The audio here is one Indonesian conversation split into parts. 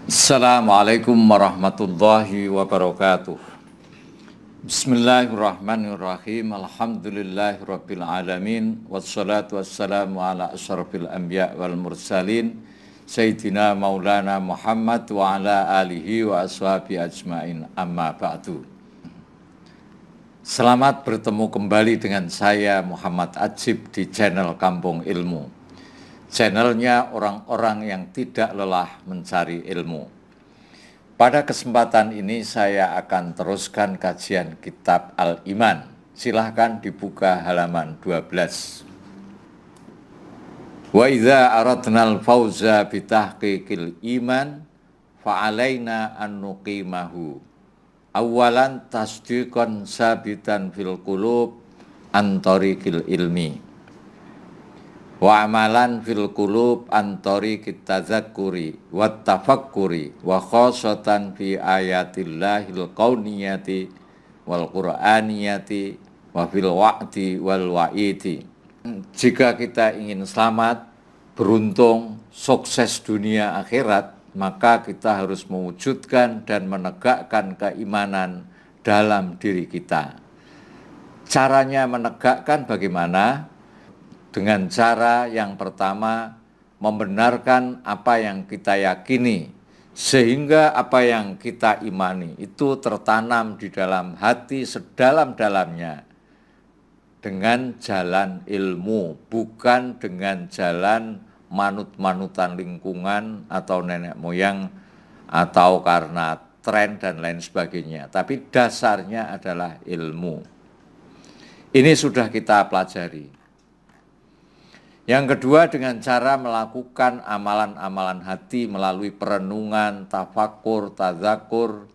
Assalamualaikum warahmatullahi wabarakatuh. Bismillahirrahmanirrahim. Alhamdulillahirabbil alamin wassalatu wassalamu ala asyrafil anbiya wal mursalin sayyidina maulana Muhammad wa ala alihi wa ashabi ajmain, amma ba'du. Selamat bertemu kembali dengan saya Muhammad Ajib di channel Kampung Ilmu. Channelnya orang-orang yang tidak lelah mencari ilmu. Pada kesempatan ini saya akan teruskan kajian kitab Al-Iman. Silahkan dibuka halaman 12. Wa idza aradnal fauza bitahqiqil iman fa'alaina an nuqimahu. Awalan tasdiqan sabitan fil qulub an tariqil ilmi. Wa amalan fil qulub an tariqit tazakkuri wat tafakkuri wa khassatan fi ayatillahil qauniyati wal qur'aniyati wa fil wa'di wal wa'idi. Jika kita ingin selamat, beruntung, sukses dunia akhirat, maka kita harus mewujudkan dan menegakkan keimanan dalam diri kita. Caranya menegakkan bagaimana? Dengan cara yang pertama, membenarkan apa yang kita yakini, sehingga apa yang kita imani itu tertanam di dalam hati sedalam-dalamnya dengan jalan ilmu, bukan dengan jalan manut-manutan lingkungan atau nenek moyang atau karena tren dan lain sebagainya. Tapi dasarnya adalah ilmu. Ini sudah kita pelajari. Yang kedua, dengan cara melakukan amalan-amalan hati melalui perenungan, tafakur, tazakur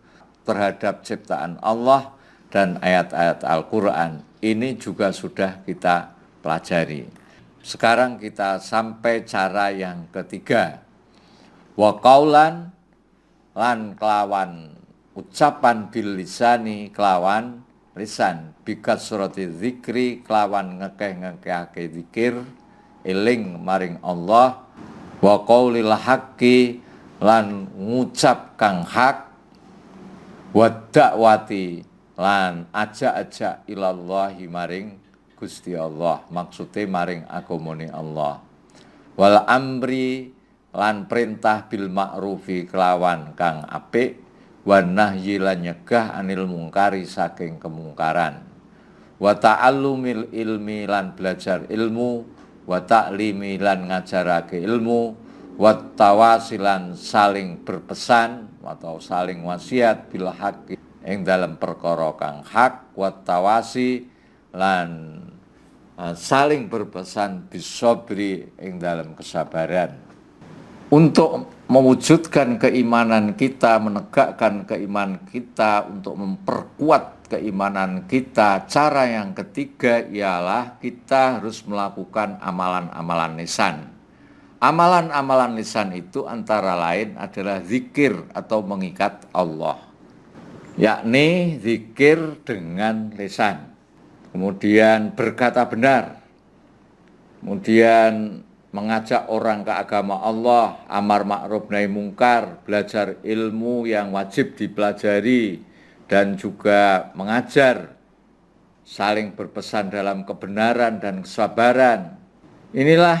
terhadap ciptaan Allah dan ayat-ayat Al-Quran. Ini juga sudah kita pelajari. Sekarang kita sampai cara yang ketiga. Wa qaulan lan kelawan ucapan bil lisani kelawan lisan, bikat surati zikri kelawan ngekeh-ngekehake zikir, eling maring Allah, wa qaulil haqqi lan ngucap kang hak, wa da'wati lan ajak-ajak ilallahi maring Gusti Allah, maksudnya maring agamane Allah, wal amri lan perintah bil ma'rufi kelawan kang apik, wan nahyi lan nyegah anil mungkari saking kemungkaran, wa ta'allumil ilmi lan belajar ilmu, wa ta'limi lan ngajarake ilmu, wa tawasilan saling berpesan atau saling wasiat bil haqqi ing dalam perkara kang hak, wa tawasi lan saling berpesan bisobri ing dalam kesabaran. Untuk mewujudkan keimanan kita, menegakkan keimanan kita, untuk memperkuat keimanan kita, cara yang ketiga ialah kita harus melakukan amalan-amalan lisan. Amalan-amalan lisan itu antara lain adalah zikir atau mengikat Allah, yakni zikir dengan lisan, kemudian berkata benar, kemudian mengajak orang ke agama Allah, amar ma'ruf nahi mungkar, belajar ilmu yang wajib dipelajari, dan juga mengajar, saling berpesan dalam kebenaran dan kesabaran. Inilah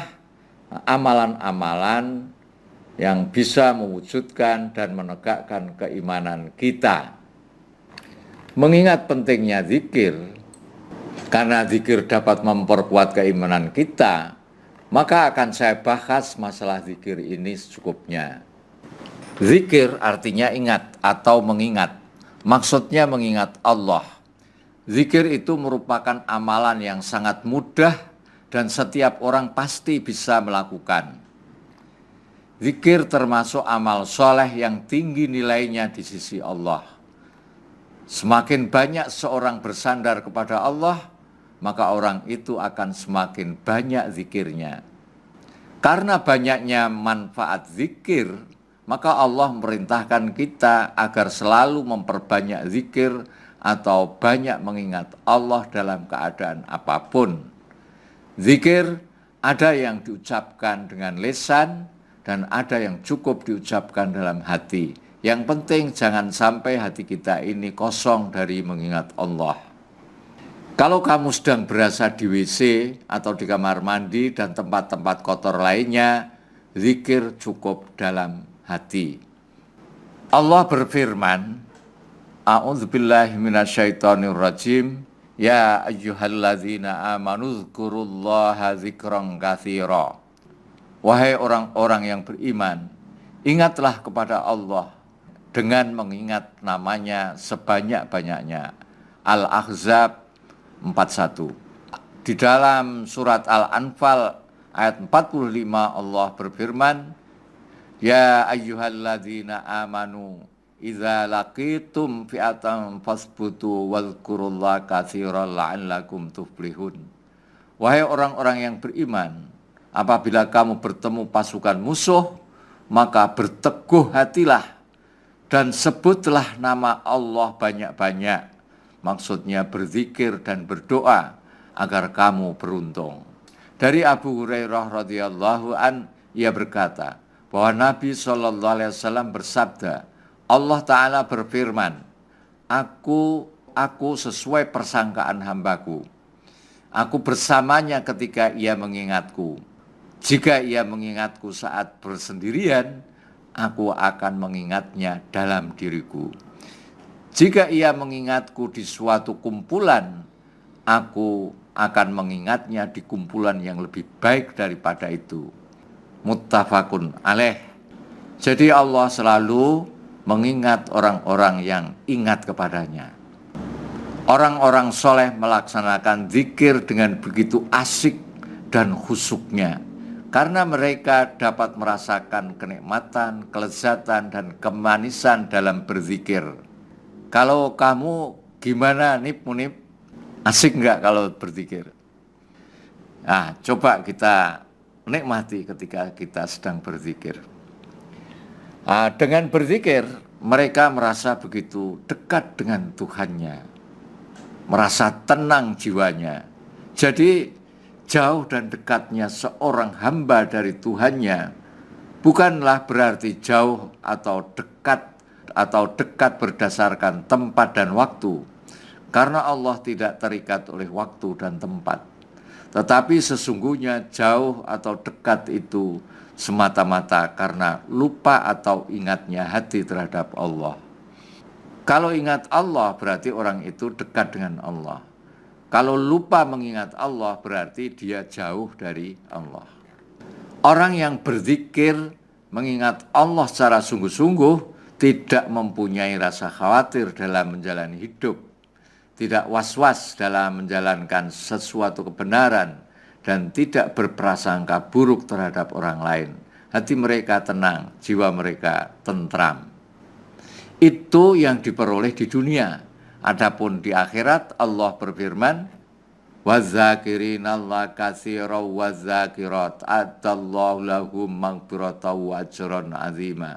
amalan-amalan yang bisa mewujudkan dan menegakkan keimanan kita. Mengingat pentingnya zikir, karena zikir dapat memperkuat keimanan kita, maka akan saya bahas masalah zikir ini secukupnya. Zikir artinya ingat atau mengingat. Maksudnya mengingat Allah. Zikir itu merupakan amalan yang sangat mudah dan setiap orang pasti bisa melakukan. Zikir termasuk amal soleh yang tinggi nilainya di sisi Allah. Semakin banyak seorang bersandar kepada Allah, maka orang itu akan semakin banyak zikirnya. Karena banyaknya manfaat zikir, maka Allah memerintahkan kita agar selalu memperbanyak zikir atau banyak mengingat Allah dalam keadaan apapun. Zikir ada yang diucapkan dengan lisan, dan ada yang cukup diucapkan dalam hati. Yang penting jangan sampai hati kita ini kosong dari mengingat Allah. Kalau kamu sedang berasa di WC atau di kamar mandi dan tempat-tempat kotor lainnya, zikir cukup dalam hati. Allah berfirman, A'udzubillahi minasyaitonirrajim, ya ayyuhalladzina amanu dzkurullaha dzikran katsira. Wahai orang-orang yang beriman, ingatlah kepada Allah dengan mengingat namanya sebanyak-banyaknya. Al-Ahzab 41. Di dalam surat Al-Anfal ayat 45 Allah berfirman, ya ayyuhalladzina amanu idza laqitum fi'atan fasbutu wadhkurullaha katsiran la'allakum tuflihun. Wahai orang-orang yang beriman, apabila kamu bertemu pasukan musuh, maka berteguh hatilah dan sebutlah nama Allah banyak-banyak. Maksudnya berzikir dan berdoa agar kamu beruntung. Dari Abu Hurairah radhiyallahu an, ia berkata bahwa Nabi SAW bersabda, Allah Ta'ala berfirman, Aku sesuai persangkaan hambaku. Aku bersamanya ketika ia mengingatku. Jika ia mengingatku saat bersendirian, aku akan mengingatnya dalam diriku. Jika ia mengingatku di suatu kumpulan, aku akan mengingatnya di kumpulan yang lebih baik daripada itu. Muttafaqun alaih. Jadi Allah selalu mengingat orang-orang yang ingat kepadanya. Orang-orang soleh melaksanakan zikir dengan begitu asik dan khusyuknya, karena mereka dapat merasakan kenikmatan, kelezatan, dan kemanisan dalam berzikir. Kalau kamu gimana nih Munib? Asik nggak kalau berzikir? Nah, coba kita menikmati ketika kita sedang berzikir. Dengan berzikir, mereka merasa begitu dekat dengan Tuhannya, merasa tenang jiwanya. Jadi jauh dan dekatnya seorang hamba dari Tuhannya bukanlah berarti jauh atau dekat berdasarkan tempat dan waktu, karena Allah tidak terikat oleh waktu dan tempat. Tetapi sesungguhnya jauh atau dekat itu semata-mata karena lupa atau ingatnya hati terhadap Allah. Kalau ingat Allah berarti orang itu dekat dengan Allah. Kalau lupa mengingat Allah berarti dia jauh dari Allah. Orang yang berzikir mengingat Allah secara sungguh-sungguh tidak mempunyai rasa khawatir dalam menjalani hidup, tidak was-was dalam menjalankan sesuatu kebenaran, dan tidak berprasangka buruk terhadap orang lain. Hati mereka tenang, jiwa mereka tentram. Itu yang diperoleh di dunia. Adapun di akhirat Allah berfirman, وَذَّاكِرِينَ كَثِيرًا وَالذَّاكِرَاتِ أَعَدَّ اللَّهُ لَهُم مَغْفِرَةً وَأَجْرًا عَظِيمًا.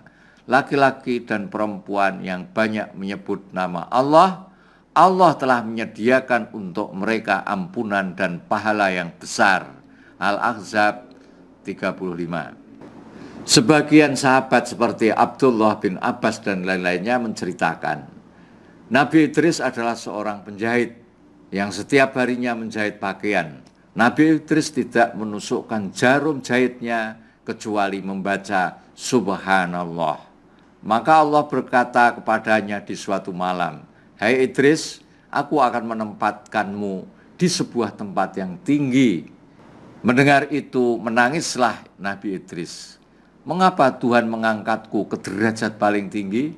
Laki-laki dan perempuan yang banyak menyebut nama Allah, Allah telah menyediakan untuk mereka ampunan dan pahala yang besar. Al-Ahzab 35. Sebagian sahabat seperti Abdullah bin Abbas dan lain-lainnya menceritakan, Nabi Idris adalah seorang penjahit yang setiap harinya menjahit pakaian. Nabi Idris tidak menusukkan jarum jahitnya kecuali membaca Subhanallah. Maka Allah berkata kepadanya di suatu malam, Hai Idris, aku akan menempatkanmu di sebuah tempat yang tinggi. Mendengar itu menangislah Nabi Idris. Mengapa Tuhan mengangkatku ke derajat paling tinggi?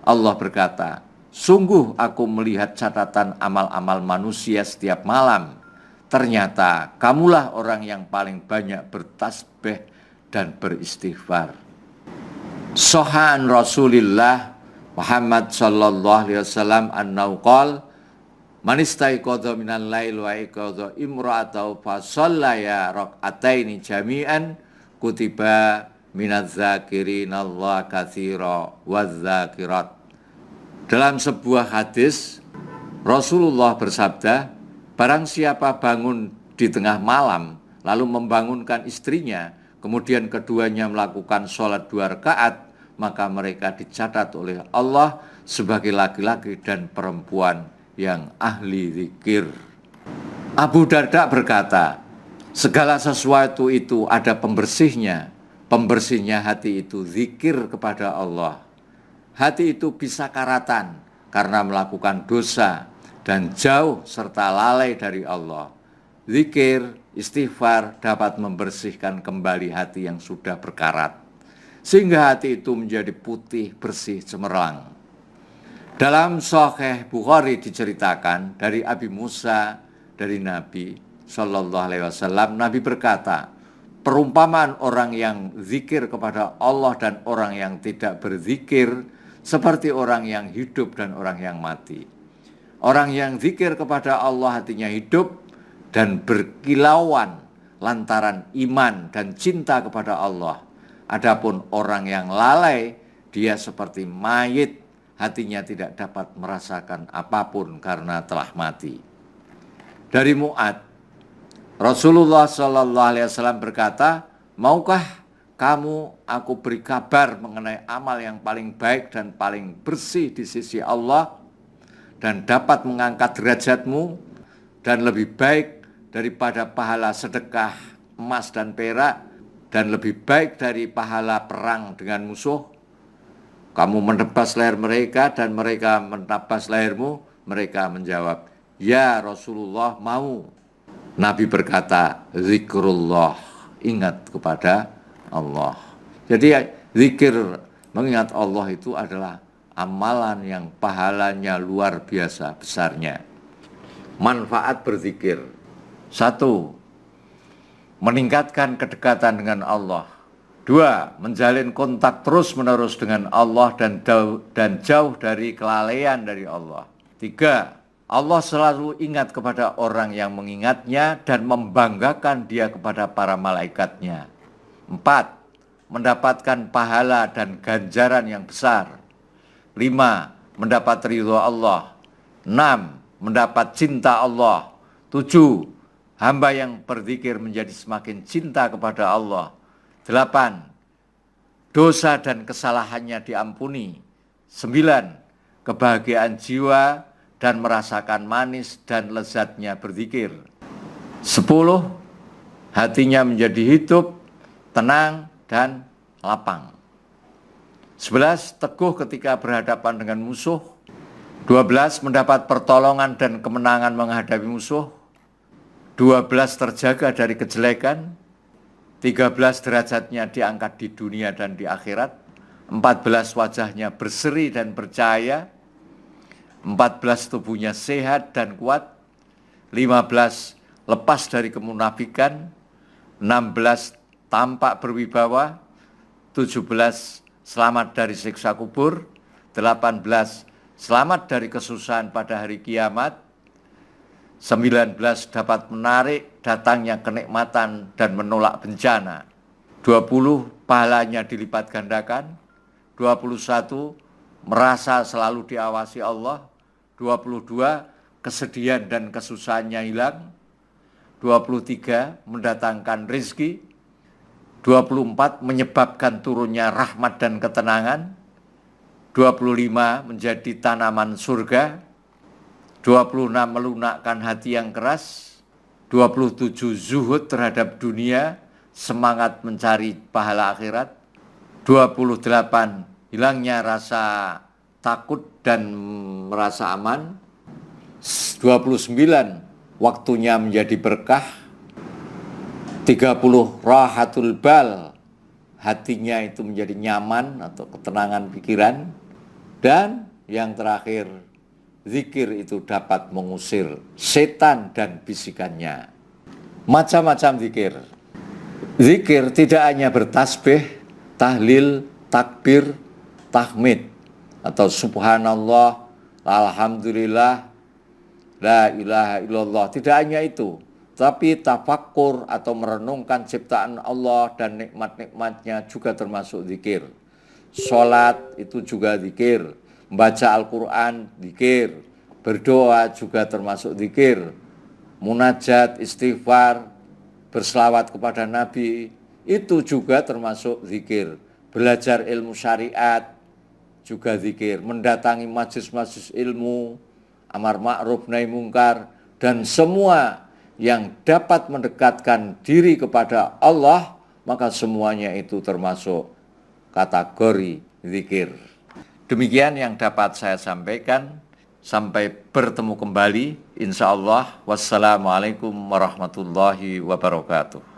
Allah berkata, sungguh aku melihat catatan amal-amal manusia setiap malam. Ternyata kamulah orang yang paling banyak bertasbih dan beristighfar. Sohan Rasulillah Muhammad sallallahu alaihi wasallam annahu qala man istaiqadha minal lail wa iqadha imra'atahu fa shallaya rak'ataini jami'an kutiba minaz zakirina Allah katsira waz zakirat. Dalam sebuah hadis Rasulullah bersabda, barang siapa bangun di tengah malam lalu membangunkan istrinya, kemudian keduanya melakukan sholat 2 rakaat, maka mereka dicatat oleh Allah sebagai laki-laki dan perempuan yang ahli zikir. Abu Darda berkata, segala sesuatu itu ada pembersihnya. Pembersihnya hati itu zikir kepada Allah. Hati itu bisa karatan karena melakukan dosa dan jauh serta lalai dari Allah. Zikir, istighfar dapat membersihkan kembali hati yang sudah berkarat, sehingga hati itu menjadi putih, bersih, cemerlang. Dalam Sahih Bukhari diceritakan dari Abi Musa, dari Nabi Shallallahu Alaihi Wasallam, Nabi berkata, perumpamaan orang yang zikir kepada Allah dan orang yang tidak berzikir seperti orang yang hidup dan orang yang mati. Orang yang zikir kepada Allah hatinya hidup dan berkilauan lantaran iman dan cinta kepada Allah. Adapun orang yang lalai, dia seperti mayit, hatinya tidak dapat merasakan apapun karena telah mati. Dari Mu'ad, Rasulullah SAW berkata, maukah kamu aku beri kabar mengenai amal yang paling baik dan paling bersih di sisi Allah dan dapat mengangkat derajatmu dan lebih baik daripada pahala sedekah emas dan perak dan lebih baik dari pahala perang dengan musuh? Kamu menebas leher mereka dan mereka menebas lehermu. Mereka menjawab, ya Rasulullah, mau. Nabi berkata, zikrullah, ingat kepada Allah. Jadi zikir mengingat Allah itu adalah amalan yang pahalanya luar biasa besarnya. Manfaat berzikir. 1. Meningkatkan kedekatan dengan Allah. 2. Menjalin kontak terus-menerus dengan Allah dan jauh dari kelalaian dari Allah. 3. Allah selalu ingat kepada orang yang mengingatnya dan membanggakan dia kepada para malaikatnya. 4. Mendapatkan pahala dan ganjaran yang besar. 5. Mendapat ridho Allah. 6. Mendapat cinta Allah. 7. Hamba yang berzikir menjadi semakin cinta kepada Allah. 8. Dosa dan kesalahannya diampuni. 9. Kebahagiaan jiwa dan merasakan manis dan lezatnya berzikir. 10. Hatinya menjadi hidup, tenang, dan lapang. 11. Teguh ketika berhadapan dengan musuh. 12. Mendapat pertolongan dan kemenangan menghadapi musuh. 12. Terjaga dari kejelekan. 13. Derajatnya diangkat di dunia dan di akhirat. 14. Wajahnya berseri dan bercahaya. 14. Tubuhnya sehat dan kuat. 15. Lepas dari kemunafikan. 16. Tampak berwibawa. 17. Selamat dari siksa kubur. 18. Selamat dari kesusahan pada hari kiamat. 19. Dapat menarik datangnya kenikmatan dan menolak bencana. 20. Pahalanya dilipat gandakan. 21. Merasa selalu diawasi Allah. 22. Kesedihan dan kesusahannya hilang. 23. Mendatangkan rezeki. 24. Menyebabkan turunnya rahmat dan ketenangan. 25. Menjadi tanaman surga. 26. Melunakkan hati yang keras. 27. Zuhud terhadap dunia, semangat mencari pahala akhirat. 28. Hilangnya rasa takut dan merasa aman. 29. Waktunya menjadi berkah. 30. Rahatul bal, hatinya itu menjadi nyaman atau ketenangan pikiran. Dan yang terakhir, zikir itu dapat mengusir setan dan bisikannya. Macam-macam zikir. Zikir tidak hanya bertasbih, tahlil, takbir, tahmid, atau subhanallah, alhamdulillah, la ilaha illallah. Tidak hanya itu, tapi tafakkur atau merenungkan ciptaan Allah dan nikmat-nikmatnya juga termasuk zikir. Sholat itu juga zikir, membaca Al-Quran zikir, berdoa juga termasuk zikir, munajat, istighfar, berselawat kepada Nabi itu juga termasuk zikir. Belajar ilmu syariat juga zikir, mendatangi majelis-majelis ilmu, amar ma'ruf nahi mungkar, dan semua yang dapat mendekatkan diri kepada Allah, maka semuanya itu termasuk kategori zikir. Demikian yang dapat saya sampaikan. Sampai bertemu kembali, insya Allah. Wassalamualaikum warahmatullahi wabarakatuh.